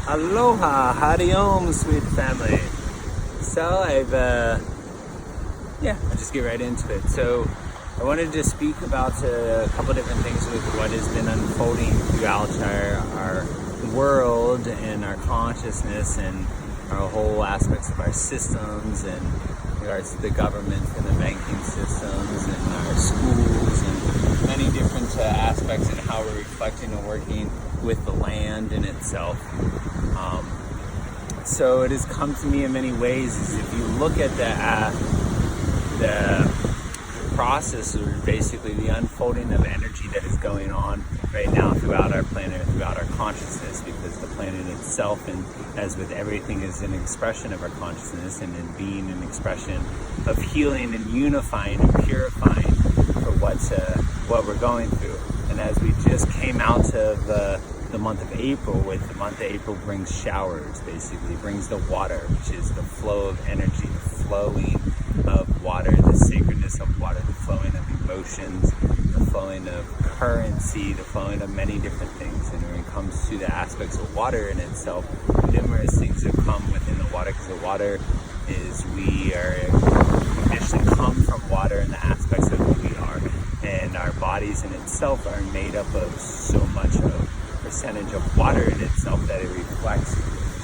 Aloha, Hari Om, sweet family. So I'll just get right into it. So I wanted to speak about a couple different things with what has been unfolding throughout our world and our consciousness and our whole aspects of our systems and regards to the government and the banking systems and our schools and many different aspects and how we're reflecting and working with the land in itself. So it has come to me in many ways. Is if you look at the process, or basically the unfolding of energy that is going on right now throughout our planet, throughout our consciousness, because the planet itself, and as with everything, is an expression of our consciousness, and in being an expression of healing and unifying and purifying for what we're going through. And as we just came out of the month of April, with the month of April brings showers, basically brings the water, which is the flow of energy, the flowing of water, the sacredness of water, the flowing of emotions, the flowing of currency, the flowing of many different things. And when it comes to the aspects of water in itself, numerous things have come within the water, because the water is, we initially come from water in the aspects of who we are, and our bodies in itself are made up of so much of percentage of water in itself that it reflects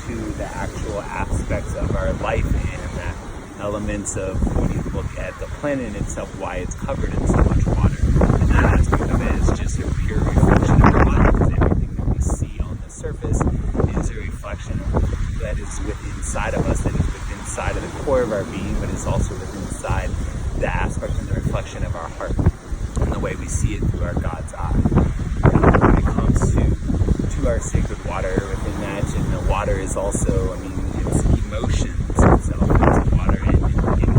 to the actual aspects of our life and the elements of, when you look at the planet in itself, why it's covered in so much water. And that aspect of it is just a pure reflection of our body, because everything that we see on the surface is a reflection that is within inside of us, that is within inside of the core of our being, but it's also within inside the aspect and the reflection of our heart and the way we see it through our God's eye. When it comes to our sacred water within that, and the water is also, it's emotions itself. It's water in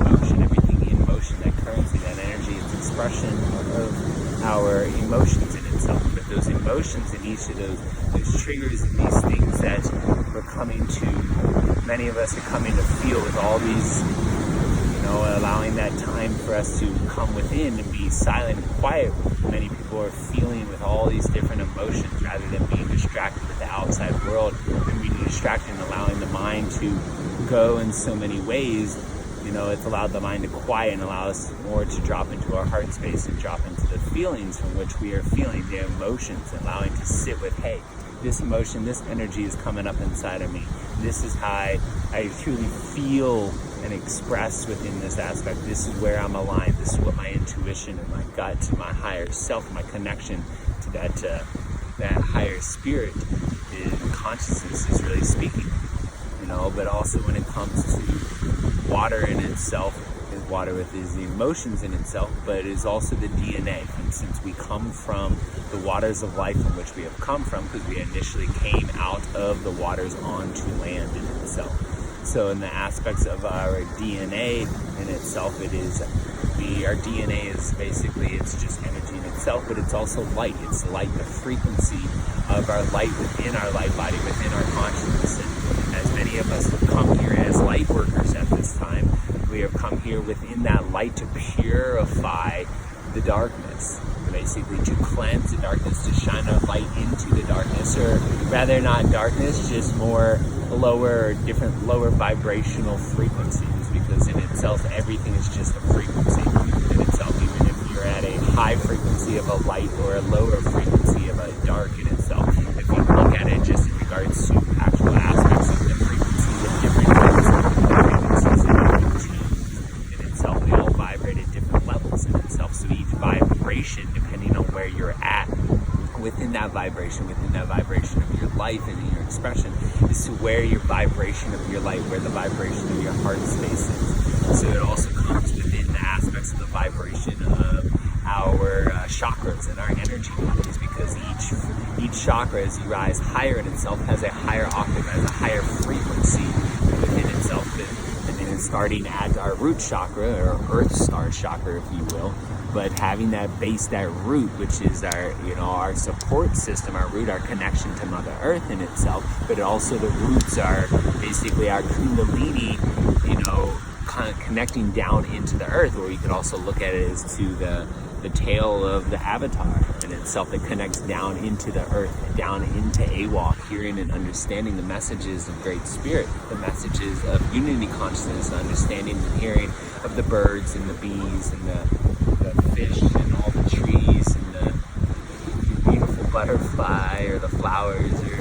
motion, everything in motion, that currency, that energy, it's expression of our emotions in itself. But those emotions and each of those triggers and these things that we're coming to, many of us are coming to feel with all these, allowing that time for us to come within and be silent and quiet. Many people are feeling with all these different emotions rather than being distracted with the outside world and being distracted and allowing the mind to go in so many ways. It's allowed the mind to quiet and allow us more to drop into our heart space and drop into the feelings from which we are feeling, the emotions, and allowing to sit with, hey, this emotion, this energy is coming up inside of me. This is how I truly feel and express within this aspect. This is where I'm aligned. This is what my intuition and my gut, to my higher self, my connection to that higher spirit consciousness is really speaking. But also when it comes to water in itself, is water with is the emotions in itself, but it is also the DNA. And since we come from the waters of life from which we have come from, because we initially came out of the waters onto land in itself. So in the aspects of our DNA in itself, our DNA is basically, it's just energy in itself, but it's also light. It's light, the frequency of our light within our light body, within our consciousness. And as many of us have come here as light workers at this time, we have come here within that light to purify the darkness, basically to cleanse the darkness, to shine a light into the darkness, or rather not darkness, just more lower vibrational frequencies, because in itself everything is just a frequency in itself. Even if you're at a high frequency of a light or a lower frequency of a dark in itself, if you look at it just in regards to actual aspects of the frequencies of different types of frequencies and routines in itself, they all vibrate at different levels in itself. So each vibration, depending on where you're at within that vibration of your life and in your expression, is to where your vibration of your light, where the vibration of your heart space is. So it also comes within the aspects of the vibration of our chakras and our energy bodies, because each chakra, as you rise higher in itself, has a higher octave, has a higher frequency within itself. And then it's starting at our root chakra, or earth star chakra, if you will, but having that base, that root, which is our support system, our root, our connection to Mother Earth in itself, but also the roots are basically our Kundalini, kind of connecting down into the earth, or you could also look at it as to the the tail of the avatar in itself that connects down into the earth, down into AWOL, hearing and understanding the messages of Great Spirit, the messages of unity consciousness, the understanding and hearing of the birds and the bees and the fish and all the trees and the beautiful butterfly or the flowers or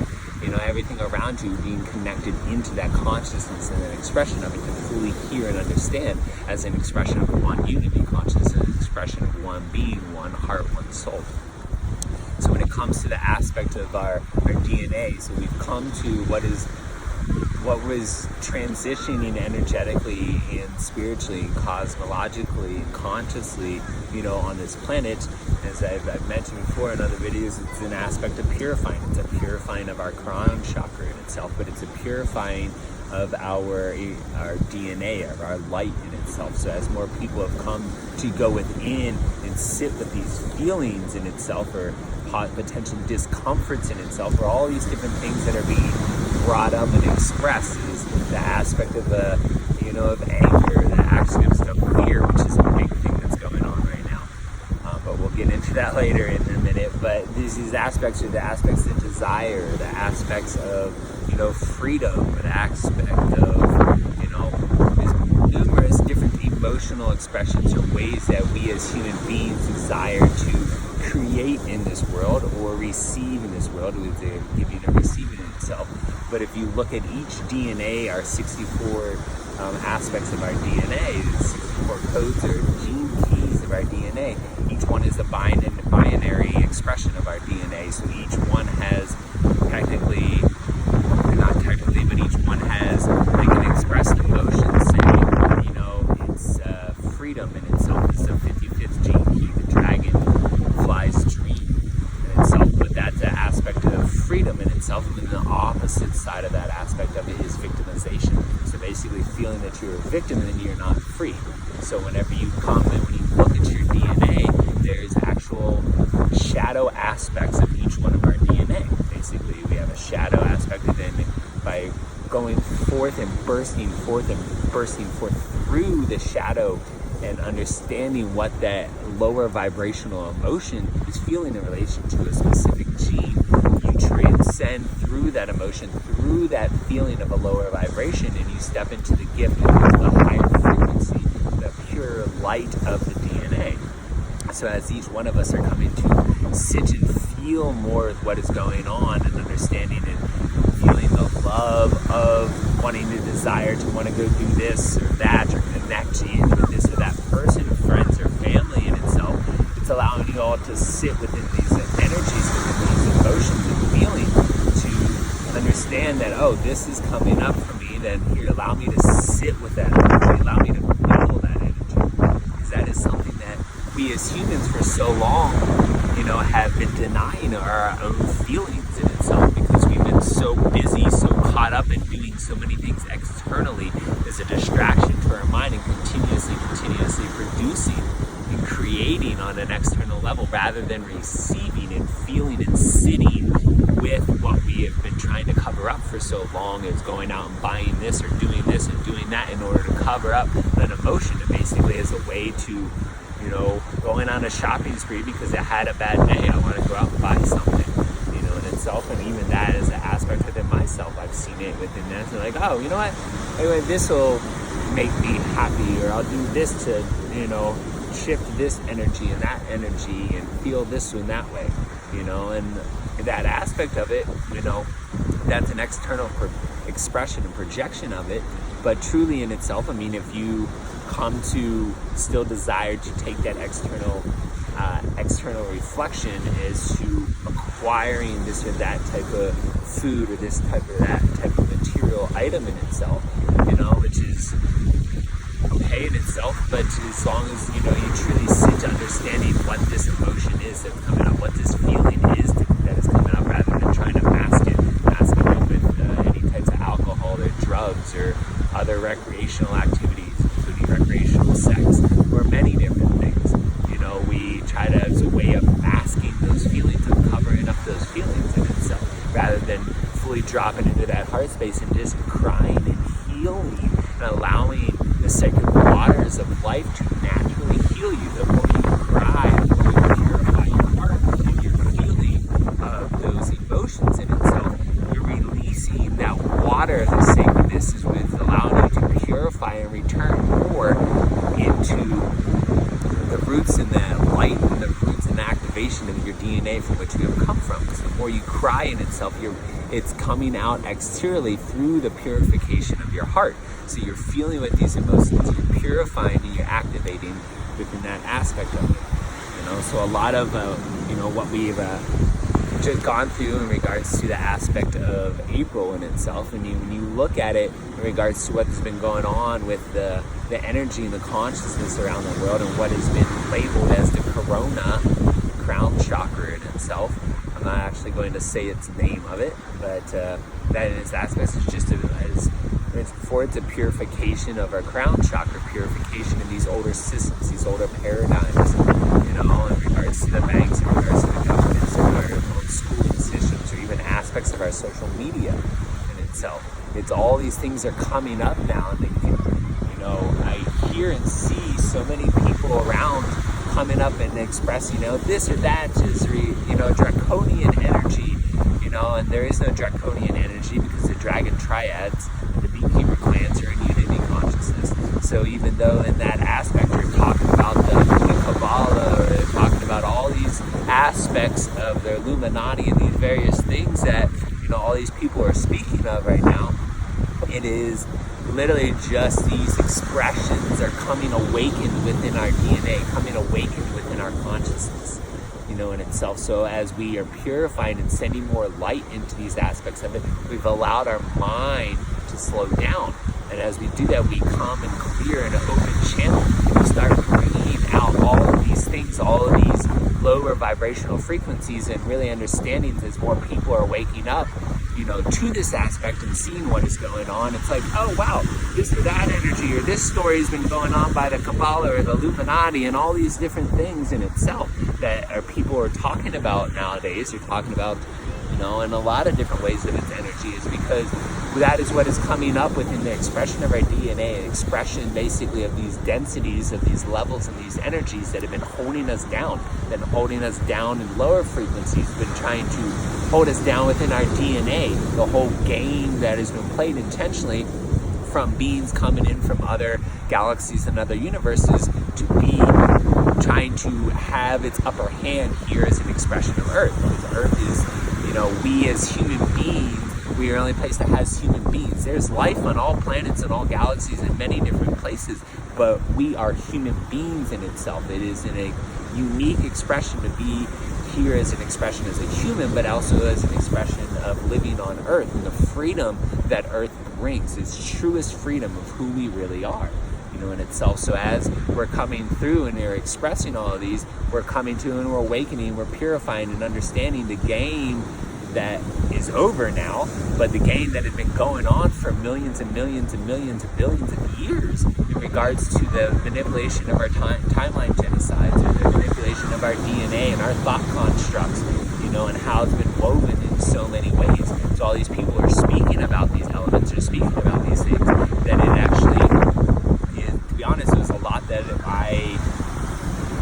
everything around you, being connected into that consciousness and an expression of it to fully hear and understand as an expression of one unity consciousness, an expression of one being, one heart, one soul. So when it comes to the aspect of our DNA, so we've come to what was transitioning energetically and spiritually and cosmologically and consciously, on this planet. As I've mentioned before in other videos, it's an aspect of purifying. It's a purifying of our crown chakra in itself, but it's a purifying of our DNA, of our light in itself. So as more people have come to go within and sit with these feelings in itself, or potential discomforts in itself, or all these different things that are being brought up and expressed, is the aspect of of anger, the aspect of fear, which is a big thing that's going on right now. But we'll get into that later in a minute. But these aspects are the aspects of desire, the aspects of freedom, the aspect of there's numerous different emotional expressions or ways that we as human beings desire to create in this world or receive in this world, with the giving and receiving in itself. But if you look at each DNA, our 64 aspects of our DNA, the 64 codes or gene keys of our DNA, each one is a binary expression of our DNA. So each one has but each one has an expressed emotion saying, it's freedom in itself. It's the 55th gene key, the dragonfly's dream in itself. But that's an aspect of freedom in itself. And then the opposite side of that aspect of it is victimization. So basically feeling that you're a victim and then you're not free. So whenever you come and when you look at your DNA, there's actual shadow aspects of each one of our DNA. Basically, we have a shadow aspect, and then by going forth and bursting forth through the shadow and understanding what that lower vibrational emotion is feeling in relation to a specific gene, you transcend through that emotion, through that feeling of a lower vibration, and you step into the gift of the higher frequency, the pure light of the DNA. So as each one of us are coming to sit and feel more of what is going on and understanding and feeling the love of wanting to desire to want to go do this or that or connect in with this or that person, friends or family in itself, it's allowing you all to sit within these energies, within these emotions and feelings to understand that, oh, this is coming up for me, then here, allow me to sit with that energy, allow me to feel that energy, because that is something that we as humans for so long, have been denying our own feelings in itself, because we've been so busy, so caught up in doing so many things externally as a distraction to our mind, and continuously producing and creating on an external level rather than receiving and feeling and sitting with what we have been trying to cover up for so long, as going out and buying this or doing this and doing that in order to cover up an emotion. It basically is a way to going on a shopping spree because I had a bad day. I want to go out and buy something, in itself. And even that is an aspect within myself. I've seen it within that. So like, oh, you know what? Anyway, this will make me happy, or I'll do this to, shift this energy and that energy and feel this in that way, and that aspect of it, that's an external expression and projection of it. But truly in itself, if you come to still desire to take that external reflection as to acquiring this or that type of food or this type or that type of material item in itself, which is okay in itself, but as long as you truly sit to understanding what this emotion is that's coming up, what this feeling is that is coming up, rather than trying to mask it with any types of alcohol or drugs or other recreational activities, including recreational sex or many different things. We try to, as a way of masking those feelings and covering up those feelings in itself, rather than fully dropping into that heart space and just crying and healing and allowing the sacred waters of life to naturally heal you. The more you cry, the water, the sacredness is with allowing you to purify and return more into the roots and the light and the roots and the activation of your DNA from which you have come from. Because the more you cry in itself, it's coming out exteriorly through the purification of your heart. So you're feeling with these emotions, you're purifying and you're activating within that aspect of it. So a lot of what we've just gone through in regards to the aspect of April in itself, and when you look at it in regards to what's been going on with the energy and the consciousness around the world and what has been labeled as the corona crown chakra in itself. I'm not actually going to say its name of it, but that in its aspects is just it's a purification of our crown chakra, purification in these older systems, these older paradigms, in regards to the banks, in regards to the governments, in our own schooling systems, or even aspects of our social media in itself. It's all these things are coming up now, and I hear and see so many people around coming up and expressing, this or that is, draconian energy, and there is no draconian energy because the dragon triads, the beekeeper clans are in unity consciousness. So even though in that aspect you're talking about the Kabbalah, or they're talking about all these aspects of the Illuminati and these various things that, all these people are speaking of right now, it is literally just these expressions are coming awakened within our DNA, coming awakened within our consciousness, in itself. So as we are purifying and sending more light into these aspects of it, we've allowed our mind to slow down. And as we do that, we come and clear in an open channel, and we start bringing out all of these things, all of these lower vibrational frequencies, and really understanding as more people are waking up, to this aspect and seeing what is going on. It's like, oh wow, this or that energy, or this story has been going on by the Kabbalah or the Illuminati, and all these different things in itself that people are talking about nowadays. You're talking about, in a lot of different ways that its energy is, because that is what is coming up within the expression of our DNA, an expression basically of these densities, of these levels and these energies that have been holding us down, in lower frequencies, been trying to hold us down within our DNA. The whole game that has been played intentionally from beings coming in from other galaxies and other universes to be trying to have its upper hand here as an expression of Earth. Because Earth is, we as human beings, we are the only place that has human beings. There's life on all planets and all galaxies in many different places, but we are human beings in itself. It is in a unique expression to be here as an expression as a human, but also as an expression of living on Earth, and the freedom that Earth brings is truest freedom of who we really are, in itself. So as we're coming through and we're expressing all of these, we're coming to and we're awakening, we're purifying and understanding the game that is over now, but the game that had been going on for millions and millions and millions and billions of years in regards to the manipulation of our timeline genocides, or the manipulation of our DNA and our thought constructs, and how it's been woven in so many ways. So all these people are speaking about these elements, or speaking about these things, that it actually is, to be honest, it was a lot that I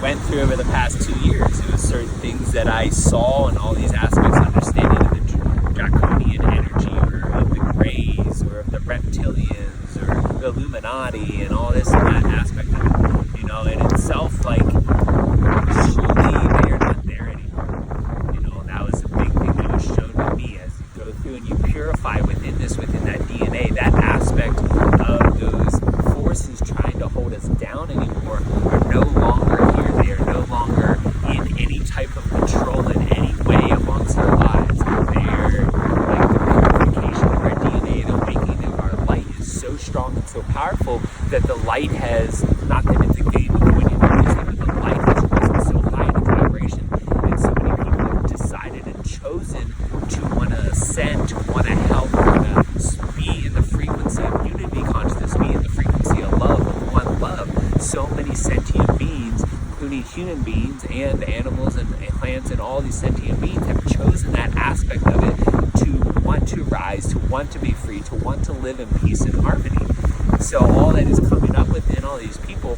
went through over the past 2 years. It was certain things that I saw and all these aspects, understanding of the draconian energy, or of the Greys, or of the reptilians, or the Illuminati, and all this and that aspect of it. In itself, like, truly they are not there anymore. That was a big thing that was shown to me as you go through and you purify within that DNA, that aspect of those forces trying to hold us down anymore are no longer here. They are no longer in any type of control in any way amongst our lives. They are like the purification of our DNA, the awakening of our light is so strong and so powerful that the light has, not that it's a game of winning or losing, but the light has risen so high in its vibration, and so many people have decided and chosen to want to ascend, to want to help, want to be in the frequency of unity consciousness, be in the frequency of love, of one love. So many sentient beings, including human beings and animals and plants and all these sentient beings, have chosen that aspect of it to want to rise, to want to be free, to want to live in peace and harmony. So all that is coming up within all these people,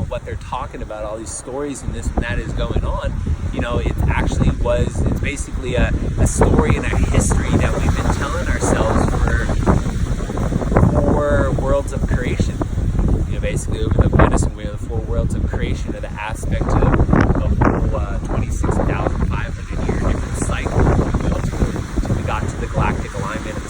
what they're talking about, all these stories and this and that is going on, it's basically a story and a history that we've been telling ourselves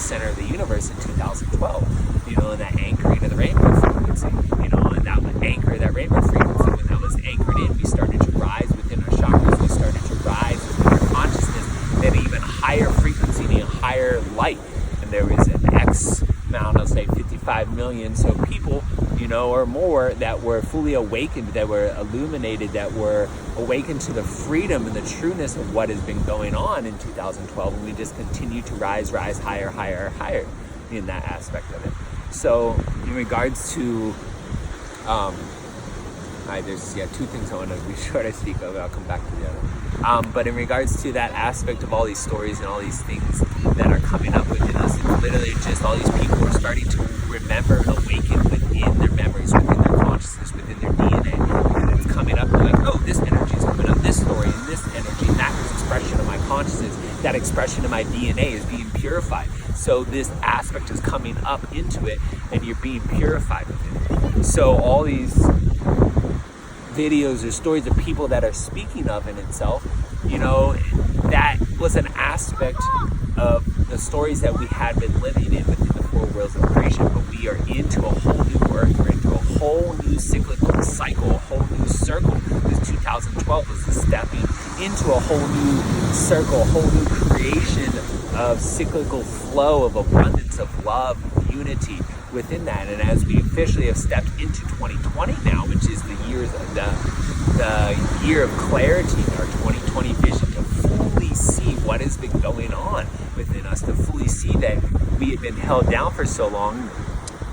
center of the universe in 2012, you know, and that anchoring of the rainbow frequency, you know, and that anchor, that rainbow frequency, when that was anchored in, we started to rise within our chakras, we started to rise within our consciousness at an even higher frequency, and a higher light. And there was an X amount, I'll say 55 million so people, you know, or more, that were fully awakened, that were illuminated, that were awakened to the freedom and the trueness of what has been going on in 2012, and we just continue to rise higher, higher in that aspect of it. So in regards to there's two things I want to be sure I speak of. I'll come back to the other. But in regards to that aspect of all these stories and all these things that are coming up within us, it's literally just all these people are starting to remember and awaken within their memories, within their consciousness, within their DNA. And it's coming up like, oh, this energy is coming up, this story and this energy, and that expression of my consciousness, that expression of my DNA is being purified. So this aspect is coming up into it, and you're being purified with it. So all these videos or stories of people that are speaking of in itself, you know, that was an aspect of the stories that we had been living in within the four worlds of creation, but we are into a whole new earth, we're into a whole new cyclical cycle, a whole new circle. This 2012 was stepping into a whole new circle, a whole new creation of cyclical flow, of abundance, of love, unity within that. And as we officially have stepped into 2020 now, which is the year of clarity, our 2020 vision, to fully see what has been going on within us, to fully see that we have been held down for so long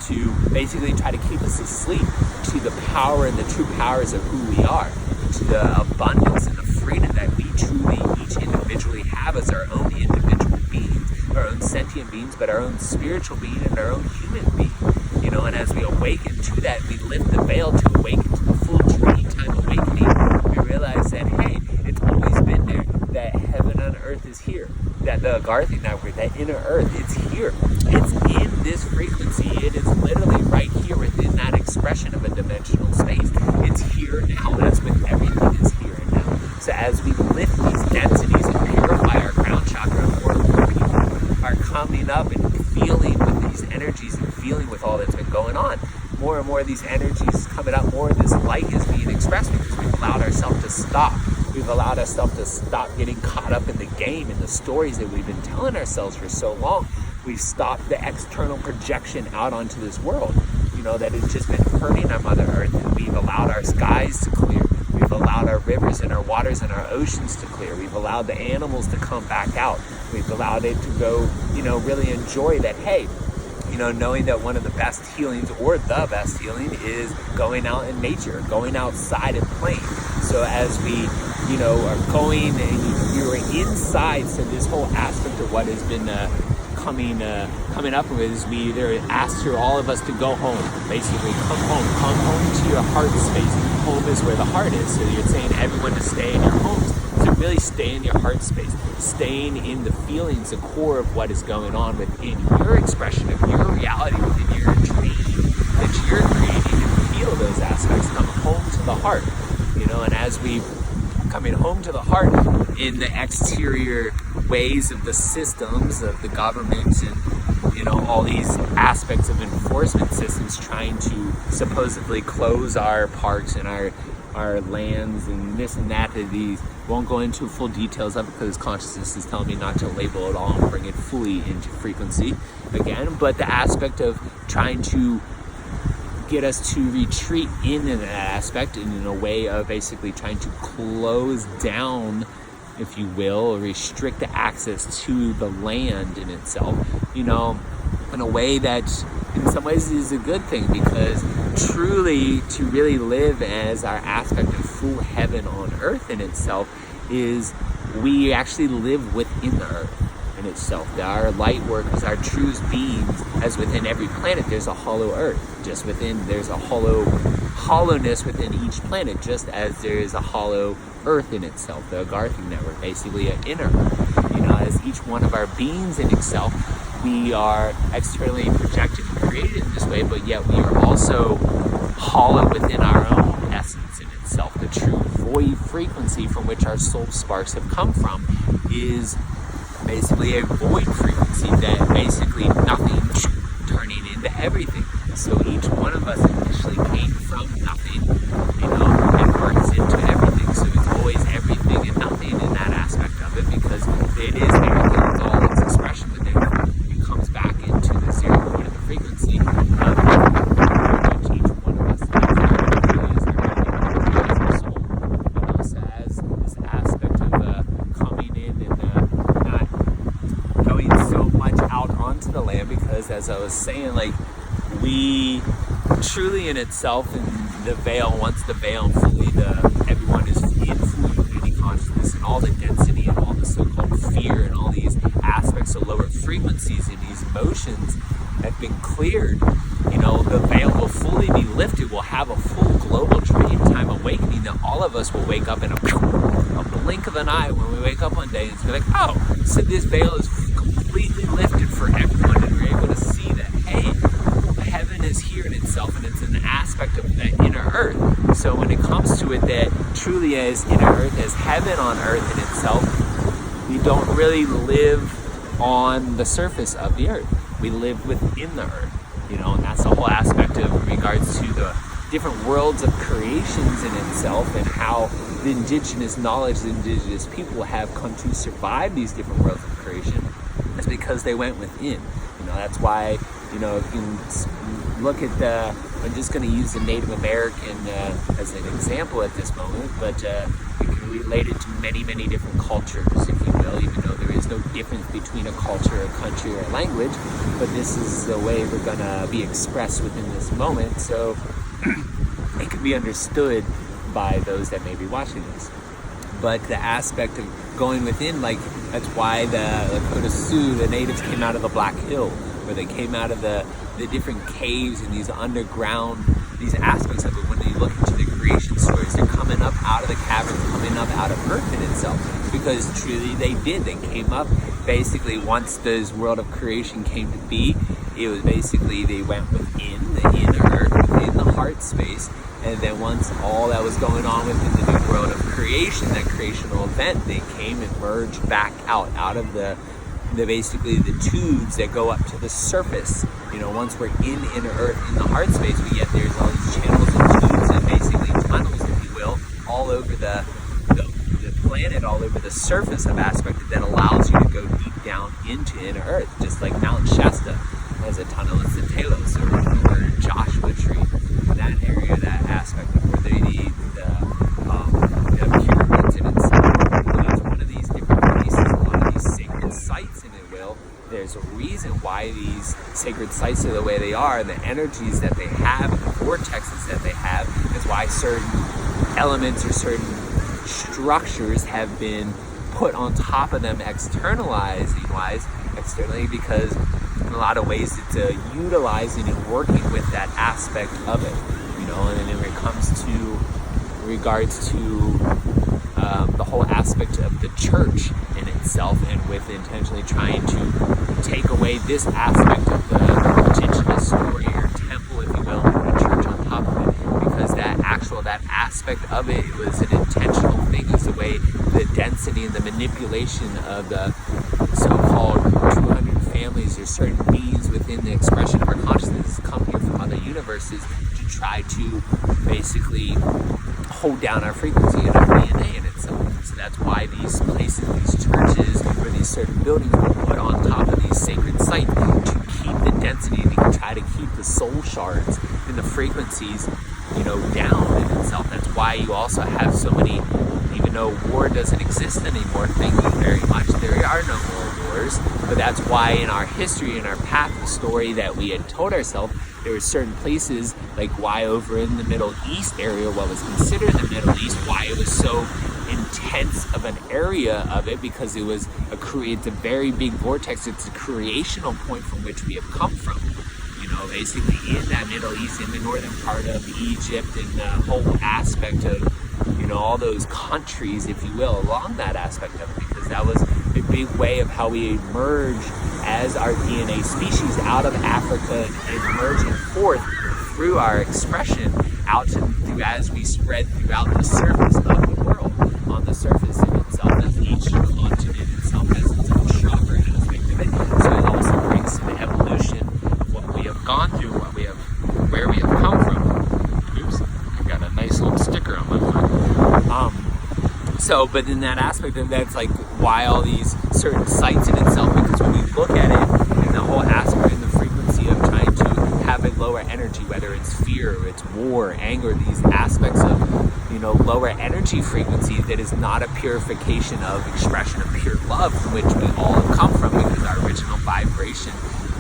to basically try to keep us asleep to the power and the true powers of who we are, to the abundance and the freedom that we truly each individually have as our own individual beings, our own sentient beings, but our own spiritual being and our own human being, you know. And as we awaken to that, we lift the veil to awaken to the full dream time awakening. We realize that, hey, it's always been there, that heaven on earth is here, that the Garthic network, that inner earth, it's here, it's in this frequency, it is literally right here within that expression of a dimensional space. It's here now. That's when everything is here and now. So as we lift these densities and purify our crown chakra, more and more people are coming up and feeling with these energies and feeling with all that's been going on. More and more of these energies coming up, more of this light is being expressed because we've allowed ourselves to stop. We've allowed ourselves to stop getting caught up in the game and the stories that we've been telling ourselves for so long. We've stopped the external projection out onto this world, you know, that has just been hurting our Mother Earth, and we've allowed our skies to clear. We've allowed our rivers and our waters and our oceans to clear. We've allowed the animals to come back out. We've allowed it to go, you know, really enjoy that, hey, you know, knowing that one of the best healings, or the best healing, is going out in nature, going outside and playing. So as we, you know, are going and you're inside, so this whole aspect of what has been coming up with is we either ask for all of us to go home, basically come home to your heart space. Home is where the heart is, so you're saying everyone to stay in your homes, to really stay in your heart space, staying in the feelings, the core of what is going on within your expression of your reality, within your dream that you're creating, and feel those aspects. Come home to the heart, you know. And as we coming home to the heart in the exterior ways of the systems of the government and, you know, all these aspects of enforcement systems trying to supposedly close our parks and our lands and this and that, these won't go into full details of it because consciousness is telling me not to label it all and bring it fully into frequency again. But the aspect of trying to get us to retreat in that aspect, and in a way of basically trying to close down, if you will, or restrict the access to the land in itself, you know, in a way that in some ways is a good thing, because truly to really live as our aspect of full heaven on earth in itself is we actually live within the earth in itself. Our light workers, our true beings, as within every planet there's a hollow earth, just within there's a hollowness within each planet, just as there is a hollow earth in itself, the Garthic network, basically an inner earth. You know, as each one of our beings in itself, we are externally projected and created in this way, but yet we are also hollow within our own essence in itself. The true void frequency from which our soul sparks have come from is basically a void frequency, that basically nothing turning into everything. So each one of us initially came from nothing, and births into everything. So it's always everything and nothing in that aspect of it, because it is everything, it's all its expression, but then it comes back into the 0 point of the frequency of which each one of us is our soul. It also has this aspect of coming in and not going so much out onto the land, because as I was saying, like, we truly in itself, in the veil, once the veil fully, everyone is in full unity consciousness, and all the density and all the so-called fear and all these aspects of lower frequencies and these emotions have been cleared, the veil will fully be lifted. We'll have a full global dream time awakening that all of us will wake up in a blink of an eye when we wake up one day and be like, oh, so this veil is completely lifted for everyone, and we're able to see that, hey, heaven is here in itself, and it's an aspect of the inner earth. So when it comes to it, that truly as inner earth, as heaven on earth in itself, we don't really live on the surface of the earth. We live within the earth, and that's the whole aspect of regards to the different worlds of creations in itself, and how the indigenous knowledge, the indigenous people have come to survive these different worlds of creation. It's because they went within. That's why, if you can look at I'm just going to use the Native American as an example at this moment, but you can relate it to many, many different cultures, if you will, even though there is no difference between a culture, a country, or a language, but this is the way we're going to be expressed within this moment, so it can be understood by those that may be watching this. But the aspect of going within, like, that's why the Lakota Sioux, the natives, came out of the Black Hill, where they came out of the different caves and these underground, these aspects of it. When you look into the creation stories, they're coming up out of the caverns, coming up out of Earth in itself, because truly they did. They came up, basically, once this world of creation came to be, it was basically they went within the inner Earth, within the heart space, and then once all that was going on within the new world of creation, that creational event, they came and merged back out of the basically the tubes that go up to the surface. Once we're in inner earth, in the heart space, but yet there's all these channels and tubes and basically tunnels, if you will, all over the planet, all over the surface of aspect that allows you to go deep down into inner earth, just like Mount Shasta has a tunnel. It's the Talos, or Joshua Tree, that area, that aspect of where the pyramids in itself, each one of these different places, a lot of these sacred sites, in it will. There's a reason why these sacred sites are the way they are, the energies that they have, and the vortexes that they have, is why certain elements or certain structures have been put on top of them externally, because in a lot of ways it's utilizing and working with that aspect of it, and then when it comes to regards to the whole aspect of the church in itself, and with intentionally trying to take away this aspect of the indigenous story or temple, if you will, and the church on top of it, because that aspect of it was an intentional thing. It's the way the density and the manipulation of the so-called 200 families or certain beings within the expression of our consciousness come here from other universes to try to basically hold down our frequency and our DNA in itself. So that's why these places, these churches, or these certain buildings were put on top of these sacred sites to keep the density, to try to keep the soul shards and the frequencies, down in itself. That's why you also have so many, even though war doesn't exist anymore, thank you very much, there are no more wars, but that's why in our history, in our path, the story that we had told ourselves, there were certain places, like why over in the Middle East area, what was considered the Middle East, why it was so intense of an area of it, because it was it's a very big vortex. It's a creational point from which we have come from. Basically in that Middle East, in the northern part of Egypt, and the whole aspect of, all those countries, if you will, along that aspect of it, because that was a big way of how we emerged as our DNA species out of Africa and emerging forth through our expression out through as we spread throughout the surface of the world, on the surface in itself, as each continent itself has its own chakra So, but in that aspect, and that's like why all these certain sites in itself, because when you look at it, and the whole aspect and the frequency of trying to have a lower energy, whether it's fear, or it's war, anger, these aspects of, you know, lower energy frequency, that is not a purification of expression of pure love, from which we all have come from, because our original vibration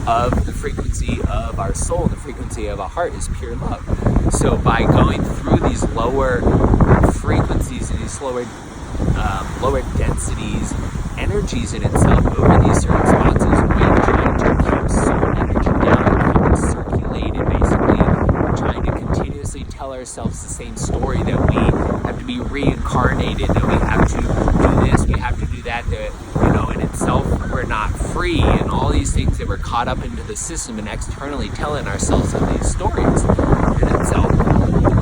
of the frequency of our soul, the frequency of our heart, is pure love. So by going through these lower frequencies and these lower densities, energies in itself over these certain spots, is a way of trying to keep soul energy down, keep it circulated, basically trying to continuously tell ourselves the same story, that we have to be reincarnated, that we have to do this, we have to do that, that, you know, in itself we're not free, and all these things that we're caught up into the system and externally telling ourselves of these stories in itself.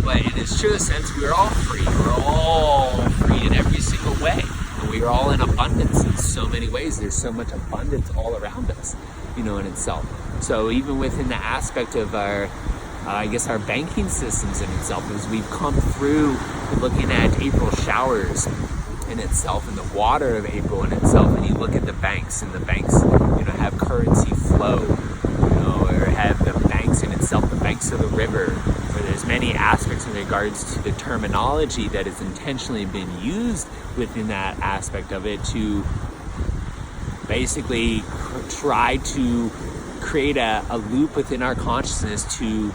But in its truest sense, we're all free. We're all free in every single way. And we are all in abundance in so many ways. There's so much abundance all around us, you know, in itself. So even within the aspect of our, I guess, our banking systems in itself, as we've come through looking at April showers in itself, and the water of April in itself, and you look at the banks, and the banks, you know, have currency flow, you know, or have the banks in itself, the banks of the river, where there's many aspects in regards to the terminology that has intentionally been used within that aspect of it to basically try to create a loop within our consciousness to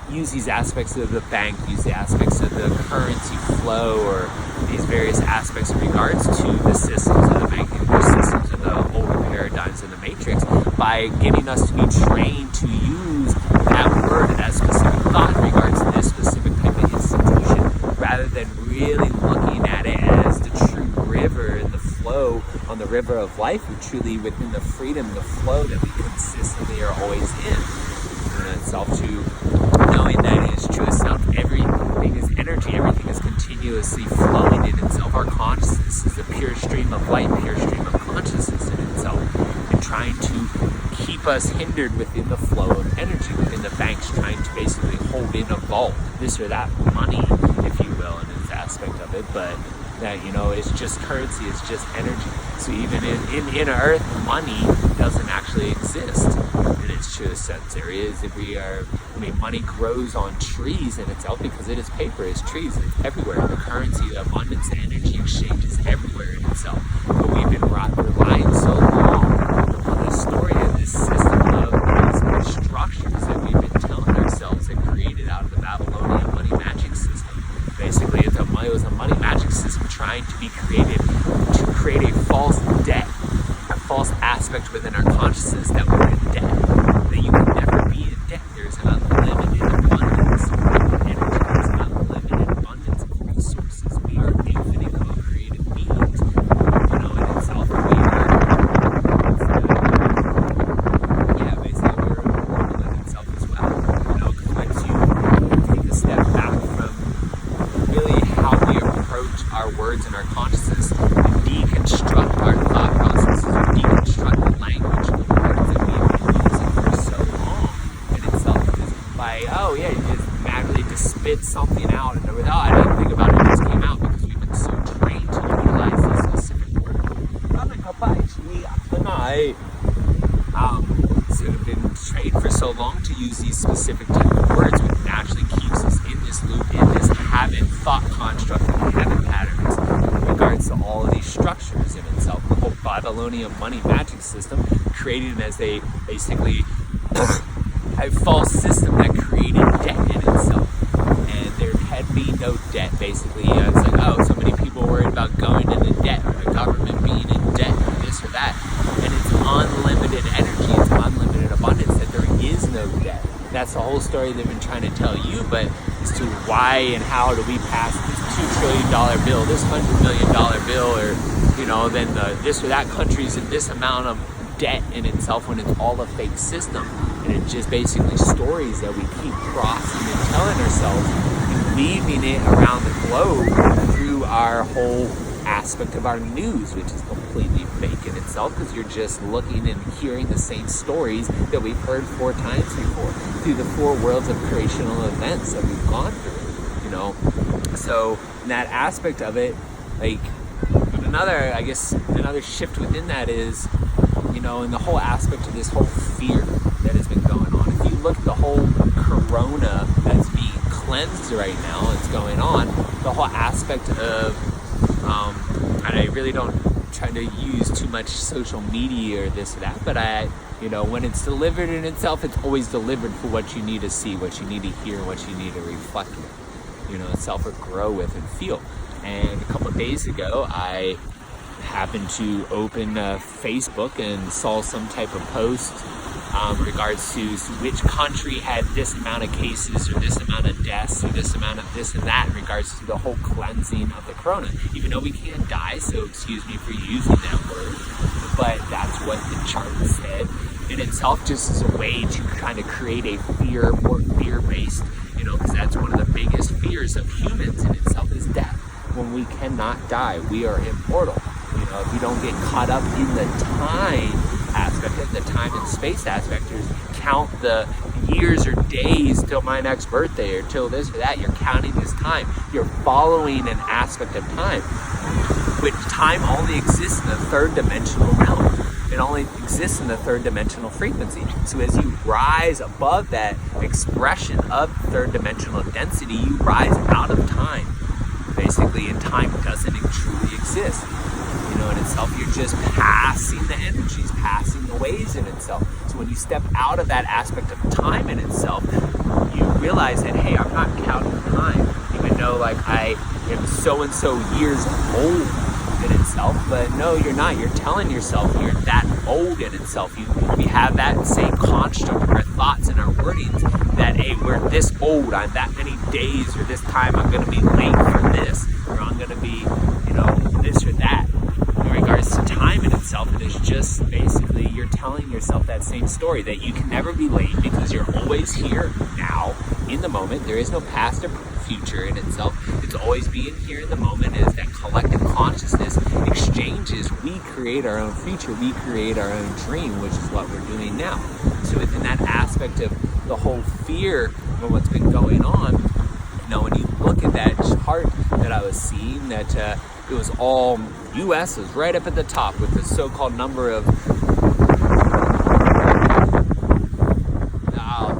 use these aspects of the bank, use the aspects of the currency flow, or these various aspects in regards to the systems of the banking, the systems of the older paradigms of the matrix, by getting us to be trained to use that word and that specific thought in regards to this specific type of institution, rather than really looking at it as the true river and the flow on the river of life, and truly within the freedom, the flow that we consistently are always in itself, to knowing that it is true itself, everything is energy, everything is continuously flowing in itself. Our consciousness is a pure stream of light, pure stream of consciousness in itself, and trying to keep us hindered within the flow of energy, within the banks, trying to basically hold in a vault, this or that money, if you will, in its aspect of it, but that, you know, it's just currency, it's just energy. So even in Earth, money doesn't actually exist in its truest sense. There is, if we are, I mean, money grows on trees in itself, because it is paper, it's trees, it's everywhere. The currency, the abundance, the energy exchange is everywhere in itself. But we've been relying so long on this story of this system of these structures that we've been telling ourselves that created out of the Babylonian money magic system. Basically, it was a money magic system trying to be created to create a false debt, a false aspect within our consciousness that we're in debt, that you can never be in debt. There's an unlimited abundance of energy, there's an unlimited abundance of resources. We are infinite co-creative beings, you know, in itself. We are, basically we're immortal in itself as well, you know, because once you take a step back from really how we approach our words and our consciousness, and deconstruct our thought processes, and deconstruct the language and the words that we've been using for so long in itself, because by, oh yeah, you just magically just spit something out, and I didn't think about it, it just came out, because we've been so trained to utilize this specific word. So we've been trained for so long to use these specific type of words, which naturally keeps us in this loop, in this habit, thought construct, and habit patterns in regards to all of these structures in itself. The whole Babylonian money magic system created as a basically a false system that created debt in itself, and there had been no debt. Basically, it's like, oh, so many people worried about going into debt, or the government being in debt, or this or that, and it's unlimited energy, it's unlimited abundance, that there is no debt. That's the whole story they've been trying to tell you, but as to why and how do we pass this $2 trillion bill, this $100 million bill, or, you know, then this or that country's in this amount of debt in itself, when it's all a fake system, and it's just basically stories that we keep crossing and telling ourselves, and leaving it around the globe through our whole aspect of our news, which is completely fake in itself, because you're just looking and hearing the same stories that we've heard 4 times before through the 4 worlds of creational events that we've gone through, you know. So in that aspect of it, like, another, I guess, another shift within that is, you know, in the whole aspect of this whole fear that has been going on. If you look at the whole corona that's being cleansed right now, that's going on, the whole aspect of, and I really don't try to use too much social media or this or that, but you know, when it's delivered in itself, it's always delivered for what you need to see, what you need to hear, what you need to reflect with, you know, itself, or grow with and feel. And a couple of days ago, I happened to open Facebook and saw some type of post in regards to which country had this amount of cases or this amount of deaths or this amount of this and that in regards to the whole cleansing of the corona. Even though we can't die, so excuse me for using that word, but that's what the chart said in itself, just as a way to kind of create a fear, more fear-based, you know, because that's one of the biggest fears of humans in itself is death. When we cannot die, we are immortal. You know, if you don't get caught up in the time aspect of the time and space aspect, or count the years or days till my next birthday or till this or that, you're counting this time. You're following an aspect of time, which time only exists in the third dimensional realm. It only exists in the third dimensional frequency. So as you rise above that expression of third dimensional density, you rise out of time. Basically, and time doesn't truly exist. You know, in itself, you're just passing the energies, passing the waves in itself. So when you step out of that aspect of time in itself, you realize that, hey, I'm not counting time, even though like I am so and so years old in itself. But no, you're not. You're telling yourself you're that old in itself. We have that same construct of our thoughts and our wordings that, hey, we're this old on that many days, or this time I'm going to be late for this, or I'm going to be, you know, this or that. In regards to time in itself, it is just basically you're telling yourself that same story, that you can never be late because you're always here now in the moment. There is no past or future in itself. It's always being here in the moment. Is that collective consciousness exchanges. We create our own future. We create our own dream, which is what we're doing now. So within that aspect of the whole fear of what's been going on, you know, when you look at that chart that I was seeing, that it was all U.S. is right up at the top with the so-called number of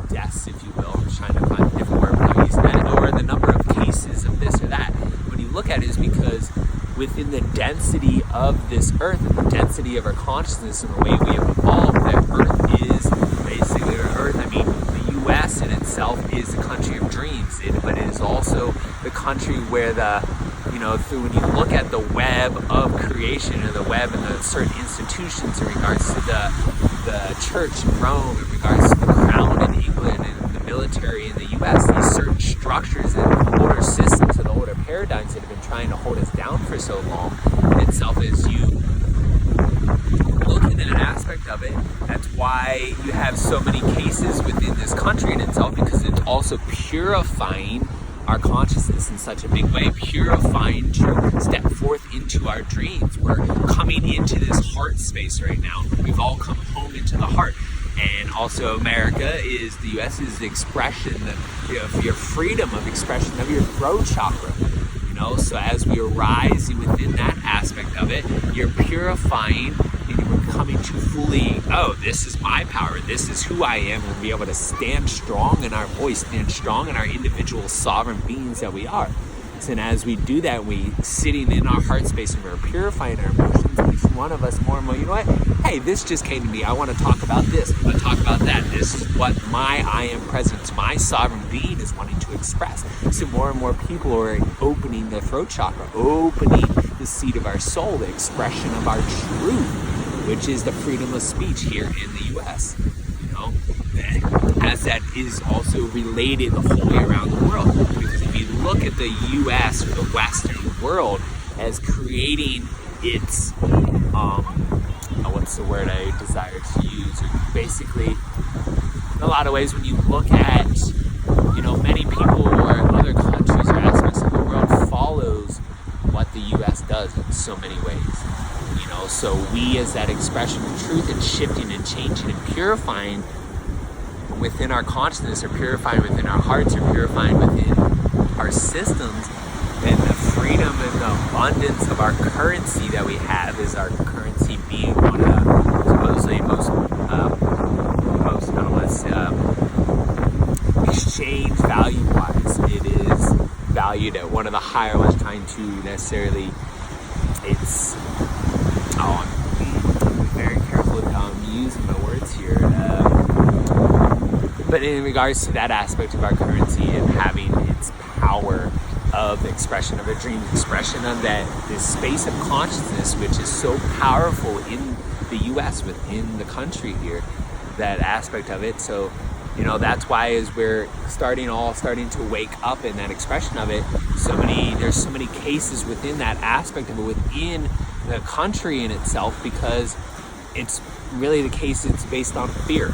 deaths, if you will. I'm trying to find a different word for using that, or the number of cases of this or that. When you look at it, is because within the density of this earth and the density of our consciousness and the way we have evolved, that earth is basically earth. I mean, the U.S. in itself is the country of dreams, but it is also the country where the, you know, through when you look at the web of creation, or the web and the certain institutions in regards to the church in Rome, in regards to the crown in England, and the military in the U.S., these certain structures and older systems and older paradigms that have been trying to hold us down for so long in itself, as you look at that aspect of it, that's why you have so many cases within this country in itself, because it's also purifying our consciousness in such a big way, purifying to step forth into our dreams. We're coming into this heart space right now. We've all come home into the heart. And also America is, the U.S. is the expression of your freedom of expression of your throat chakra. You know, so as we are rising within that aspect of it, you're purifying and you're coming to fully, oh, this is my power, this is who I am, and be able to stand strong in our voice, stand strong in our individual sovereign beings that we are. And as we do that, we sitting in our heart space and we're purifying our emotions, each one of us more and more, you know what? Hey, this just came to me. I want to talk about this. I want to talk about that. This is what my I am presence, my sovereign being is wanting to express. So more and more people are opening the throat chakra, opening the seat of our soul, the expression of our truth, which is the freedom of speech here in the U.S. You know, as that is also related the whole way around the world. Because if you look at the U.S. or the Western world as creating its, what's the word I desire to use? Or basically, in a lot of ways, when you look at, you know, many people or other countries or aspects of the world follows what the U.S. does in so many ways. You know, so we as that expression of truth and shifting and changing and purifying within our consciousness, or purifying within our hearts, or purifying within our systems, and the freedom and the abundance of our currency that we have is our currency being one of the supposedly most exchange value-wise. It is valued at one of the higher. I was trying to necessarily, I'm very careful with how I'm using my words here. But in regards to that aspect of our currency and having its power of expression of a dream, expression of this space of consciousness, which is so powerful in the U.S., within the country here, that aspect of it. So, that's why as we're starting to wake up in that expression of it, there's so many cases within that aspect of it within the country in itself, because it's really the case, it's based on fear.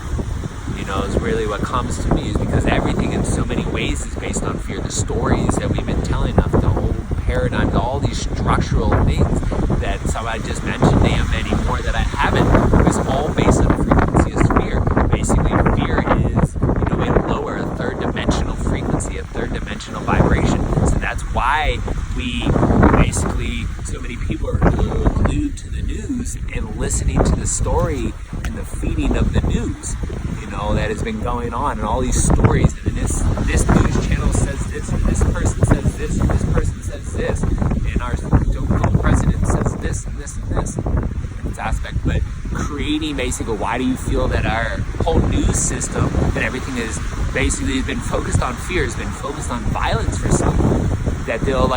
Is really what comes to me, is because everything in so many ways is based on fear. The stories that we've been telling of the whole paradigm, all these structural things that some I just mentioned, and many more that I haven't, is all based on the frequency of fear. Basically, fear is, a lower, a third dimensional frequency, a third dimensional vibration. So that's why so many people are glued to the news and listening to the story and the feeding of the news, that has been going on, and all these stories, and this news channel says this, and this person says this, and this person says this, and our so-called president says this, and this, and this, in this aspect. But creating basically, why do you feel that our whole news system and everything is basically been focused on fear, has been focused on violence for some? That they'll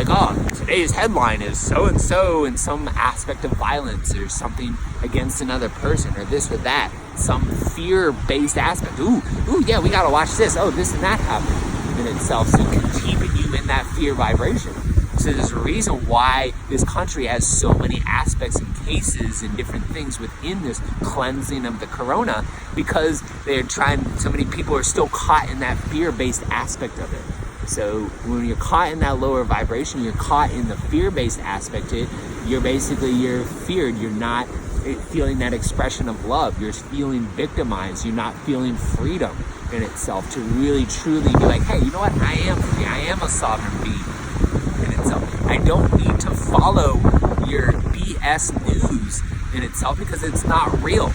today's headline is so-and-so in some aspect of violence, or something against another person, or this or that, some fear-based aspect. Ooh, yeah, we gotta watch this. Oh, this and that happened in itself. So keeping you in that fear vibration. So there's a reason why this country has so many aspects and cases and different things within this cleansing of the corona, because so many people are still caught in that fear-based aspect of it. So when you're caught in that lower vibration, you're caught in the fear-based aspect of it, you're feared, you're not feeling that expression of love, you're feeling victimized, you're not feeling freedom in itself to really truly be like, hey, you know what, I am free, I am a sovereign being in itself. I don't need to follow your BS news in itself, because it's not real.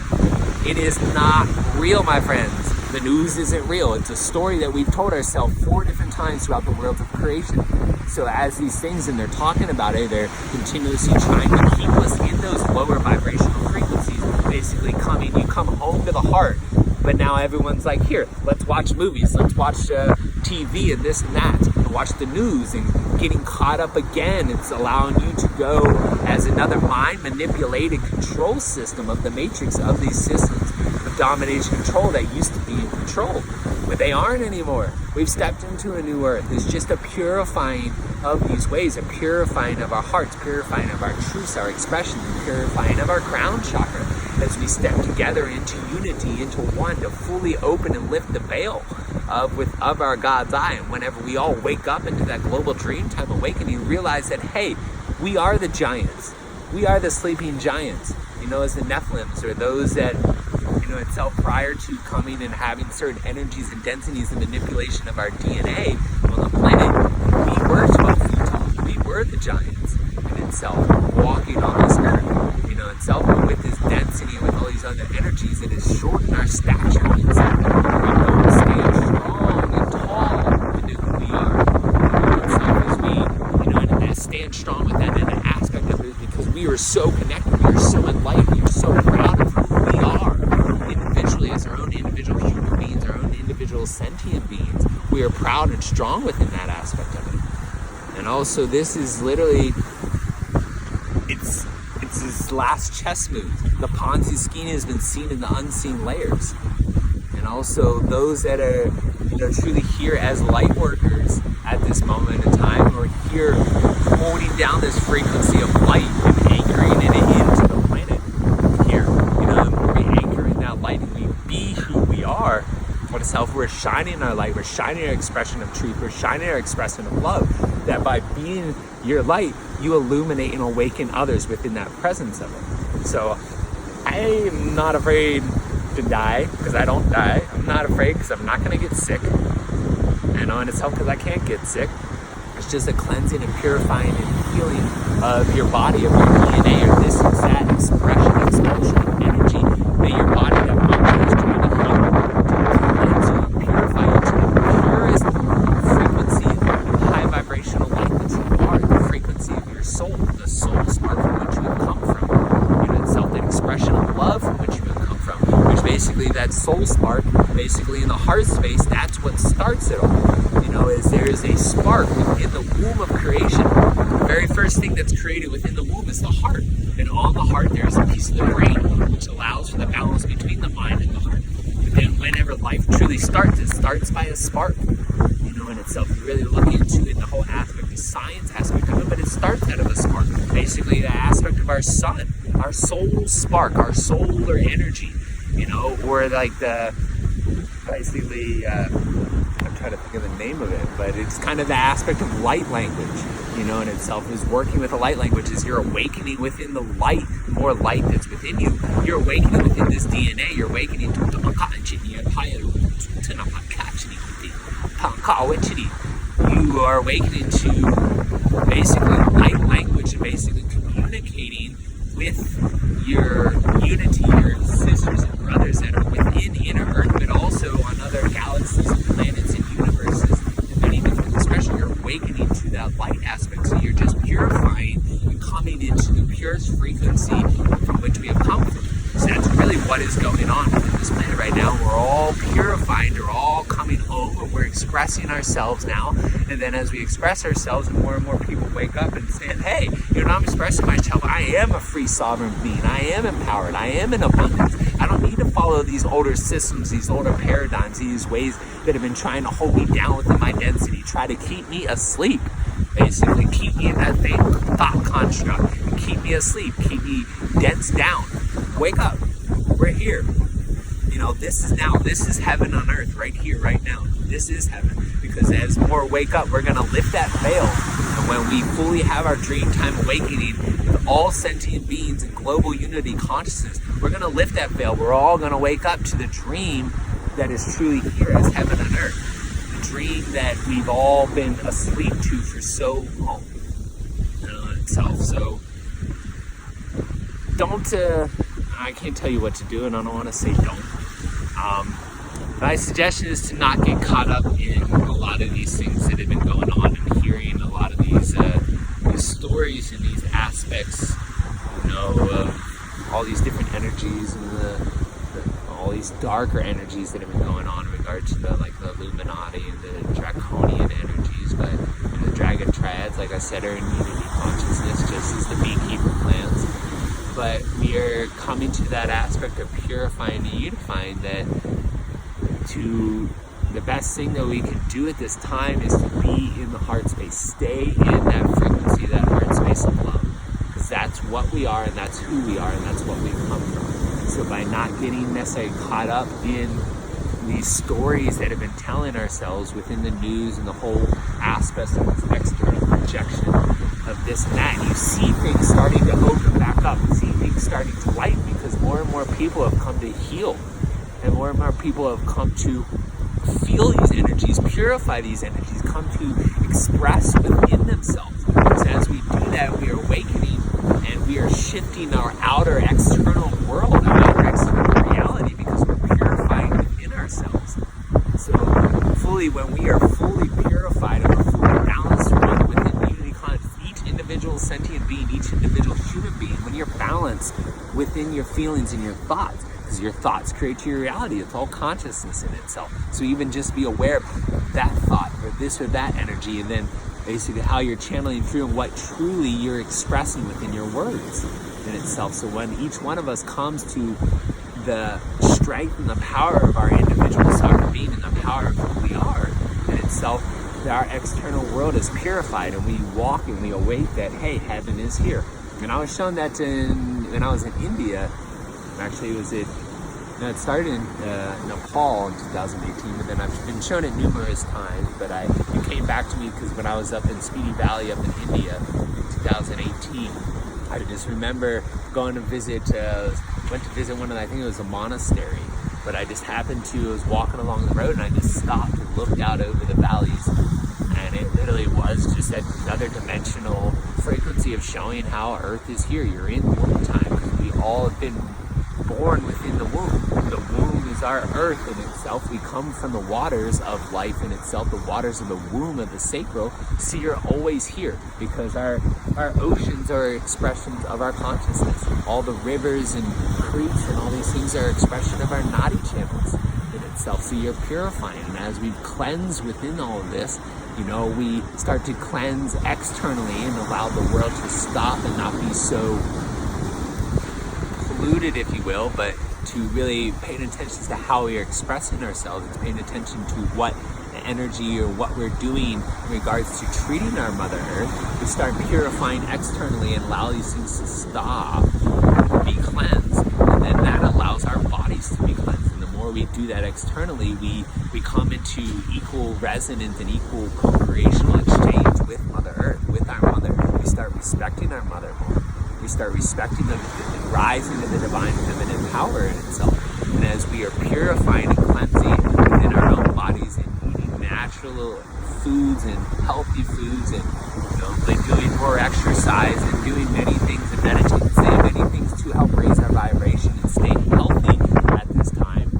It is not real, my friends. The news isn't real. It's a story that we've told ourselves 4 different times throughout the world of creation. So as these things, and they're talking about it, they're continuously trying to keep us in those lower vibrational frequencies, basically you come home to the heart. But now everyone's like, here, let's watch movies, let's watch TV and this and that, and watch the news, and getting caught up again. It's allowing you to go as another mind manipulated control system of the matrix of these systems of domination control that used to be in control, but they aren't anymore. We've stepped into a new earth. It's just a purifying of these ways, a purifying of our hearts, purifying of our truths, our expressions, and purifying of our crown chakra, as we step together into unity, into one, to fully open and lift the veil of our God's eye. And whenever we all wake up into that global dream time awakening, realize that, hey, we are the giants. We are the sleeping giants, as the Nephilims, or those that, itself, prior to coming and having certain energies and densities and manipulation of our DNA on the planet, we were 12 feet tall. We were the giants in itself, walking on this earth, itself, but with this density and with all these other energies, it has shortened our stature in itself. We don't stand strong and tall into who we are. Itself, as we, and stand strong with that in an aspect of it, because we are so connected, we are so enlightened, we are so proud of who we are. Individually, as our own individual human beings, our own individual sentient beings, we are proud and strong within that aspect of it. And also, this is literally, it's this last chess move. The Ponzi scheme has been seen in the unseen layers. And also those that are, truly here as light workers at this moment in time, or here holding down this frequency of light and anchoring it into the planet here. And we anchor in that light, and we be who we are for itself. We're shining our light, we're shining our expression of truth, we're shining our expression of love. That by being your light, you illuminate and awaken others within that presence of it. So I am not afraid to die, because I don't die. I'm not afraid because I'm not going to get sick. In itself, because I can't get sick. It's just a cleansing and purifying and healing of your body, of your DNA, or this is that expression, expulsion of energy that your body, that mantra is trying to cleanse you and purify you to the purest frequency, high vibrational light that you are, the frequency of your soul, the soul spark from which you have come from, in itself, that expression of love from which you have come from, which basically that soul spark, basically in the heart space, that's what starts it all. Is there is a spark within the womb of creation. The very first thing that's created within the womb is the heart. And on the heart, there is a piece of the brain, which allows for the balance between the mind and the heart. But then whenever life truly starts, it starts by a spark, in itself. You really look into it, the whole aspect, the science aspect of it, but it starts out of a spark. Basically, the aspect of our sun, our soul spark, our solar energy, or like the, basically, I'm trying to think of the name of it, but it's kind of the aspect of light language, in itself, is working with the light language, is you're awakening within the light, the more light that's within you. You're awakening within this DNA, you're awakening to you are awakening to basically light language and basically communicating with your unity, your sisters and brothers that are within inner Earth, but also on other galaxies and planets and universes and many different expressions. You're awakening to that light aspect, so you're just purifying and coming into the purest frequency from which we have come from. So that's really what is going on within this planet right now. We're all purifying, we're all coming home, and we're expressing ourselves now. And then as we express ourselves, more and more people wake up and saying, hey, I'm expressing myself. I am a free sovereign being. I am empowered. I am in abundance. I don't need to follow these older systems, these older paradigms, these ways that have been trying to hold me down within my density, try to keep me asleep. Basically, keep me in that thought construct, keep me asleep, keep me dense down. Wake up. We're here. This is heaven on earth right here, right now. This is heaven. Because as more wake up, we're going to lift that veil. And when we fully have our dream time awakening with all sentient beings in global unity consciousness, we're going to lift that veil. We're all going to wake up to the dream that is truly here as heaven on earth. The dream that we've all been asleep to for so long. Itself. So don't, I can't tell you what to do, and I don't want to say don't. My suggestion is to not get caught up in a lot of these things that have been going on and hearing a lot of these stories and these aspects, of all these different energies and all these darker energies that have been going on in regard to the Illuminati and the draconian energies. But the dragon triads, like I said, are in unity consciousness, just as the beekeeper plants. But we are coming to that aspect of purifying and unifying that the best thing that we can do at this time is to be in the heart space. Stay in that frequency, that heart space of love. Because that's what we are, and that's who we are, and that's what we've come from. So by not getting necessarily caught up in these stories that have been telling ourselves within the news and the whole aspect of this external projection of this and that, and you see things starting to open back up, you see things starting to lighten, because more and more people have come to heal, and more people have come to feel these energies, purify these energies, come to express within themselves. Because as we do that, we are awakening and we are shifting our outer external world, our outer external reality, because we're purifying within ourselves. So when we are fully purified and fully balanced within unity consciousness, each individual sentient being, each individual human being, when you're balanced within your feelings and your thoughts, because your thoughts create your reality. It's all consciousness in itself. So even just be aware of that thought or this or that energy, and then basically how you're channeling through and what truly you're expressing within your words in itself. So when each one of us comes to the strength and the power of our individual sovereign being and the power of who we are in itself, our external world is purified, and we walk and we awake that, hey, heaven is here. And I was shown that when I was in India. Actually, it started in Nepal in 2018, but then I've been shown it numerous times. But it came back to me because when I was up in Speedy Valley up in India in 2018, I just remember going to visit, went to visit one of I think it was a monastery, but I just happened to, I was walking along the road and I just stopped and looked out over the valleys, and it literally was just another dimensional frequency of showing how Earth is here. You're in womb time, because we all have been born within the womb. The womb is our Earth in itself. We come from the waters of life in itself, the waters of the womb of the sacral. So you're always here, because our oceans are expressions of our consciousness. All the rivers and creeks and all these things are expression of our nadi channels in itself. So you're purifying, and as we cleanse within all of this, we start to cleanse externally and allow the world to stop and not be so polluted, if you will, but to really paying attention to how we are expressing ourselves, and paying attention to what energy or what we're doing in regards to treating our Mother Earth. We start purifying externally and allow these things to stop, be cleansed, and then that allows our bodies to be cleansed. And the more we do that externally, we come into equal resonance and equal co-creational exchange with Mother Earth, with our Mother. We start respecting our Mother more. We start respecting the rising of the divine feminine power in itself. And as we are purifying and cleansing within our own bodies and eating natural foods and healthy foods, and like doing more exercise and doing many things and meditating, saying many things to help raise our vibration and stay healthy at this time,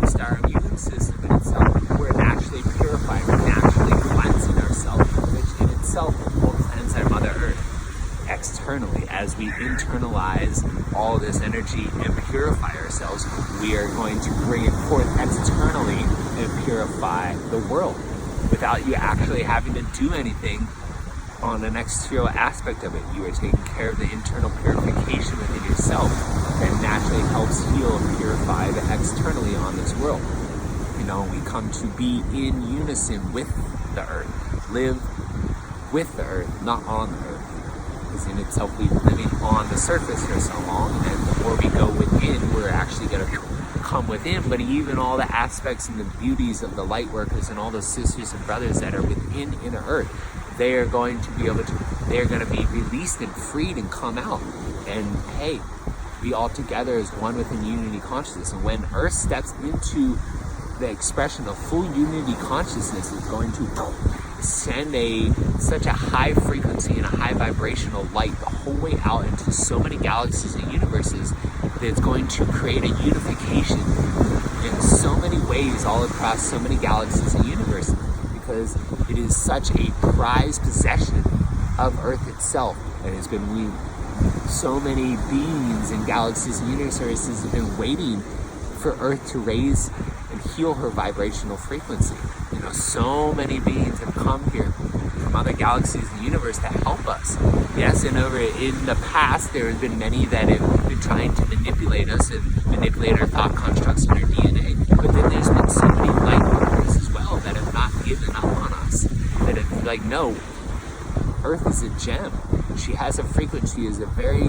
boost our immune system in itself. We're naturally purifying, we're naturally cleansing ourselves, which in itself will cleanse our Mother Earth externally. As we internalize all this energy and purify ourselves, we are going to bring it forth externally and purify the world without you actually having to do anything on an external aspect of it. You are taking care of the internal purification within yourself that naturally helps heal and purify the externally on this world. We come to be in unison with the earth, live with the earth, not on the earth. Because in itself, we've been living on the surface for so long, and the more we go within, we're actually going to come within. But even all the aspects and the beauties of the light workers and all the sisters and brothers that are within inner earth, they are going to be released and freed and come out. And hey, we all together as one within unity consciousness. And when earth steps into the expression of full unity consciousness, is going to send such a high frequency and a high vibrational light the whole way out into so many galaxies and universes that it's going to create a unification in so many ways all across so many galaxies and universes, because it is such a prized possession of Earth itself. And it's been so many beings and galaxies and universes have been waiting for Earth to raise and heal her vibrational frequency. So many beings have come here from other galaxies and universe to help us. Yes, and in the past, there have been many that have been trying to manipulate us and manipulate our thought constructs and our DNA. But then there's been so many light workers as well that have not given up on us. That have like, no, Earth is a gem. She has a frequency, is a very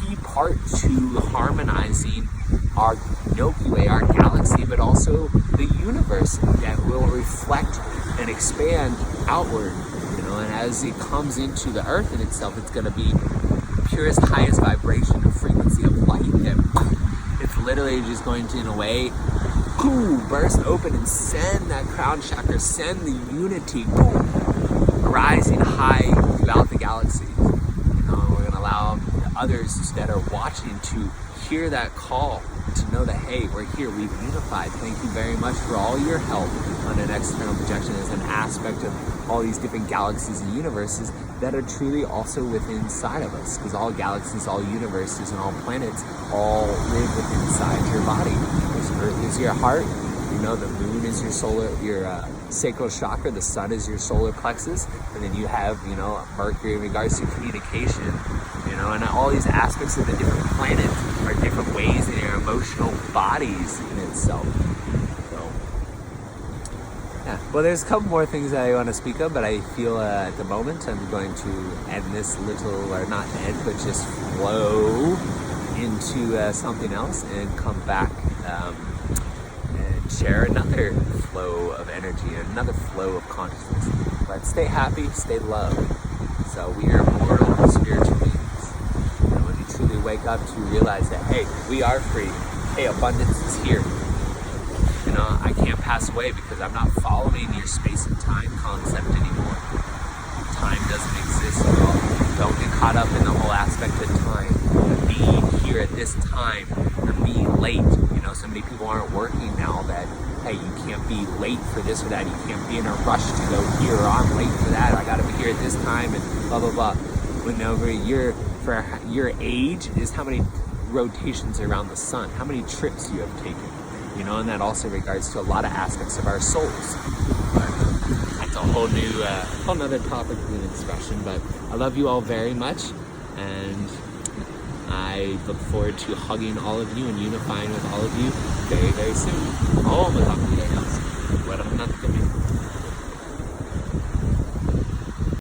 key part to harmonizing our Milky Way, our galaxy, but also the universe that will reflect and expand outward, and as it comes into the earth in itself, it's going to be the purest, highest vibration and frequency of light that it's literally just going to, in a way, burst open and send that crown chakra, send the unity, rising high throughout the galaxy. We're going to allow the others that are watching to hear that call, to know that, hey, we're here, we've unified. Thank you very much for all your help on an external projection as an aspect of all these different galaxies and universes that are truly also within inside of us, because all galaxies, all universes, and all planets all live within inside your body. Because Earth is your heart, the moon is your sacral chakra, the sun is your solar plexus, and then you have, Mercury in regards to communication, and all these aspects of the different planets are different ways in your emotional bodies in itself. So, yeah. Well, there's a couple more things that I want to speak of, but I feel at the moment I'm going to end this little, or not end, but just flow into something else and come back and share another flow of energy, another flow of consciousness. But stay happy, stay loved. So we are immortal spiritual beings. When you truly wake up to realize that, hey, we are free. Hey, abundance is here. I can't pass pass away because I'm not following your space and time concept anymore. Time doesn't exist at all. Don't get caught up in the whole aspect of time. Being here at this time or being late. You know, so many people aren't working now that, hey, you can't be late for this or that. You can't be in a rush to go here, or I'm late for that. I got to be here at this time and blah, blah, blah. Whenever for your age is how many rotations around the sun, how many trips you have taken. You know, and that also regards to a lot of aspects of our souls. But that's a whole nother topic of the discussion. But I love you all very much, and I look forward to hugging all of you and unifying with all of you very, very soon. Oh my God.